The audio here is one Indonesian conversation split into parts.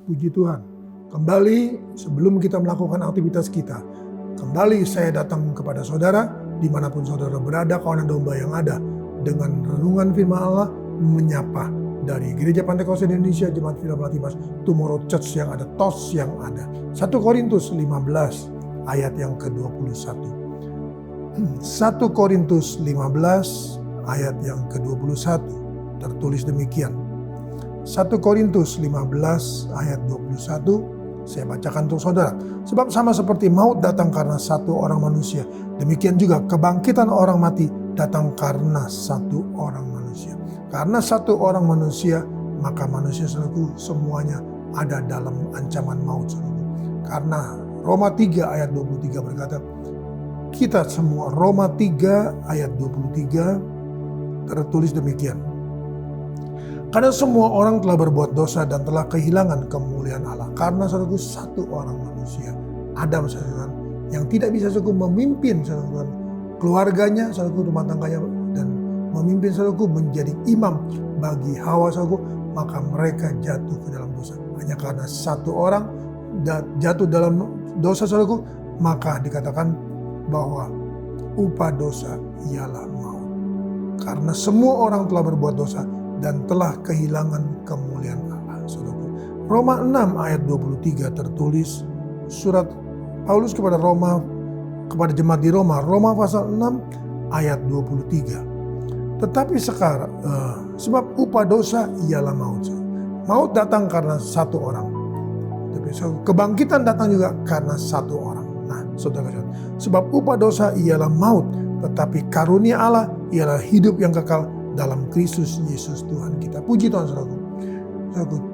Puji Tuhan. Kembali sebelum kita melakukan aktivitas kita, kembali saya datang kepada saudara, dimanapun saudara berada, kawanan domba yang ada, dengan renungan firman Allah, menyapa dari Gereja Pantekosta Indonesia, Jemaat Firman Latimas, Tomorrow Church yang ada, TOS yang ada. 1 Korintus 15 ayat yang ke-21. 1 Korintus 15 ayat yang ke-21 tertulis demikian. 1 Korintus 15 ayat 21 saya bacakan untuk saudara. Sebab sama seperti maut datang karena satu orang manusia, demikian juga kebangkitan orang mati datang karena satu orang manusia. Karena satu orang manusia, maka manusia semuanya ada dalam ancaman maut. Karena Roma 3 ayat 23 berkata, kita semua, Roma 3 ayat 23 tertulis demikian. Karena semua orang telah berbuat dosa dan telah kehilangan kemuliaan Allah. Karena satu orang manusia, Adam yang tidak bisa memimpin keluarganya, rumah tangganya, dan memimpin menjadi imam bagi Hawa, maka mereka jatuh ke dalam dosa. Hanya karena satu orang jatuh dalam dosa, maka dikatakan bahwa upah dosa ialah maut. Karena semua orang telah berbuat dosa dan telah kehilangan kemuliaan Allah. Saudaraku, Roma 6 ayat 23 tertulis, surat Paulus kepada kepada jemaat di Roma, Roma pasal 6 ayat 23. Tetapi sekarang, sebab upah dosa ialah maut. Maut datang karena satu orang. Tapi kebangkitan datang juga karena satu orang. Nah, saudara, sebab upah dosa ialah maut, tetapi karunia Allah ialah hidup yang kekal dalam Kristus Yesus Tuhan kita. Puji Tuhan, saudaraku.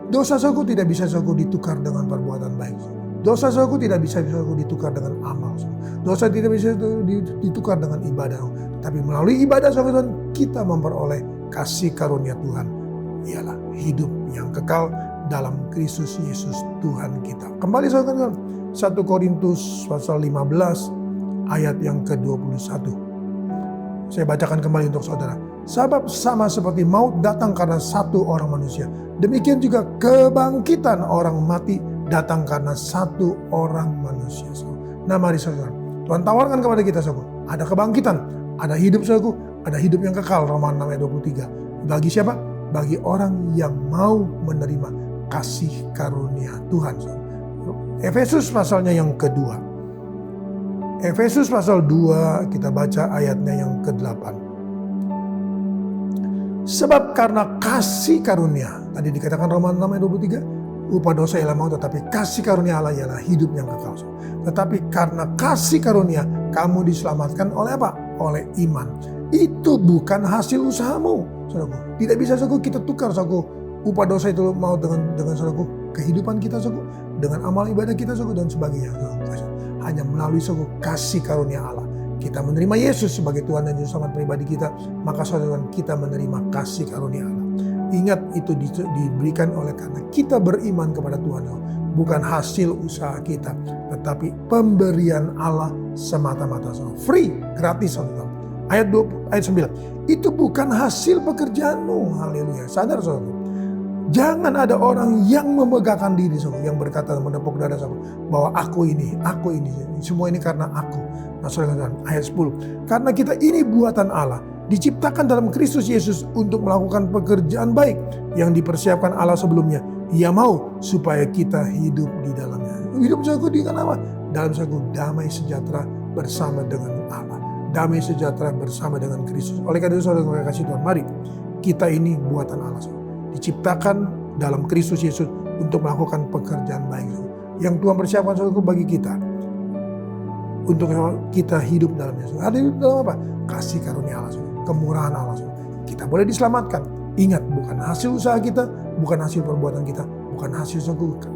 Dosa saudaraku tidak bisa saudaraku ditukar dengan perbuatan baik. Dosa saudaraku tidak bisa saudaraku ditukar dengan amal. Dosa tidak bisa ditukar dengan ibadah. Tapi melalui ibadah saudaraku, kita memperoleh kasih karunia Tuhan. Ialah hidup yang kekal dalam Kristus Yesus Tuhan kita. Kembali saudara, 1 Korintus pasal 15 ayat yang ke-21. Saya bacakan kembali untuk saudara. Sebab sama seperti maut datang karena satu orang manusia, demikian juga kebangkitan orang mati datang karena satu orang manusia. Nah, mari saudara, Tuhan tawarkan kepada kita, saudara, ada kebangkitan, ada hidup, saudara, ada hidup yang kekal. Roma 6 ayat 23. Bagi siapa? Bagi orang yang mau menerima kasih karunia Tuhan. Efesus pasalnya yang kedua. Efesus pasal 2, kita baca ayatnya yang ke-8. Sebab karena kasih karunia, tadi dikatakan Roma 6 ayat 23, upah dosa ialah maut, tetapi kasih karunia Allah ialah hidup yang kekal. Tetapi karena kasih karunia, kamu diselamatkan oleh apa? Oleh iman. Itu bukan hasil usahamu, saudaraku. Tidak bisa, saudaraku, kita tukar, saudaraku, upah dosa itu mau dengan saudaraku, kehidupan kita, saudaraku, dengan amal ibadah kita, saudaraku, dan sebagainya, saudaraku. Hanya melalui, saudaraku, kasih karunia Allah. Kita menerima Yesus sebagai Tuhan dan Juru Selamat pribadi kita, maka saudara kita menerima kasih karunia Allah. Ingat, itu diberikan oleh karena kita beriman kepada Tuhan, bukan hasil usaha kita, tetapi pemberian Allah semata-mata, free, gratis, saudara. Ayat 9, itu bukan hasil pekerjaanmu. Haleluya. Sadar, saudara. Jangan ada orang yang memegahkan diri, saudara, yang berkata menepuk dada, saudara, bahwa aku ini, semua ini karena aku. Nah, saudara, ayat 10, karena kita ini buatan Allah, diciptakan dalam Kristus Yesus untuk melakukan pekerjaan baik yang dipersiapkan Allah sebelumnya. Ia mau supaya kita hidup di dalamnya. Hidup saudara dengan apa? Dalam saudara damai sejahtera bersama dengan Allah. Damai sejahtera bersama dengan Kristus. Oleh karena itu, saudara kasih Tuhan, mari kita ini buatan Allah, saudara. Diciptakan dalam Kristus Yesus untuk melakukan pekerjaan baik yang Tuhan persiapkan, saudara, bagi kita, untuk kita hidup dalamnya. Ada hidup dalam apa? Kasih karunia Allah, kemurahan Allah. Kita boleh diselamatkan. Ingat, bukan hasil usaha kita, bukan hasil perbuatan kita, bukan hasil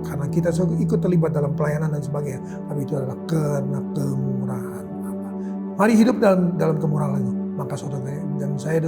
karena kita ikut terlibat dalam pelayanan dan sebagainya, tapi itu adalah karena kemurahan Allah. Mari hidup dalam kemurahan itu, maka saudara dan saya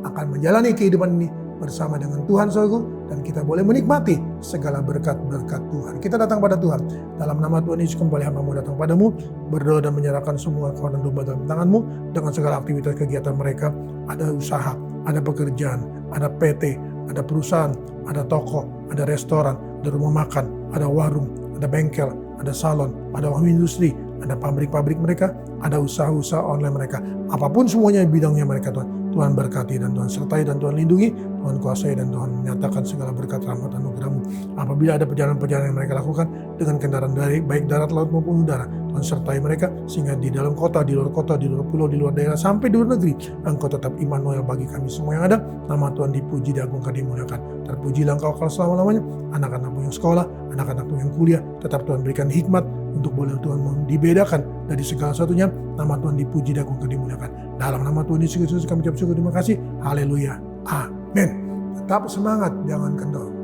akan menjalani kehidupan ini bersama dengan Tuhan, saudaraku, dan kita boleh menikmati segala berkat-berkat Tuhan. Kita datang pada Tuhan dalam nama Tuhan Yesus. Kembali hamba-Mu datang padamu, berdoa dan menyerahkan semua kawanan domba dalam tangan-Mu dengan segala aktivitas kegiatan mereka. Ada usaha, ada pekerjaan, ada PT, ada perusahaan, ada toko, ada restoran, ada rumah makan, ada warung, ada bengkel, ada salon, ada industri, ada pabrik-pabrik mereka, ada usaha-usaha online mereka. Apapun semuanya bidangnya mereka Tuhan. Tuhan berkati dan Tuhan sertai dan Tuhan lindungi, Tuhan kuasai dan Tuhan menyatakan segala berkat rahmat anugerah-Mu. Apabila ada perjalanan-perjalanan yang mereka lakukan dengan kendaraan dari baik darat, laut maupun udara, Tuhan sertai mereka sehingga di dalam kota, di luar pulau, di luar daerah, sampai di luar negeri, Engkau tetap Immanuel bagi kami semua yang ada. Nama Tuhan dipuji, diagungkan, dimuliakan. Terpujilah Engkau kalau selama-lamanya. Anak-anakmu yang sekolah, anak-anakmu yang kuliah, tetap Tuhan berikan hikmat untuk boleh Tuhan dibedakan dari segala satunya. Nama Tuhan dipuji, diagungkan, dimuliakan. Dalam nama Tuhan Yesus Kristus kami ucap syukur, terima kasih. Haleluya. Amin. Tetap semangat, jangan kendor.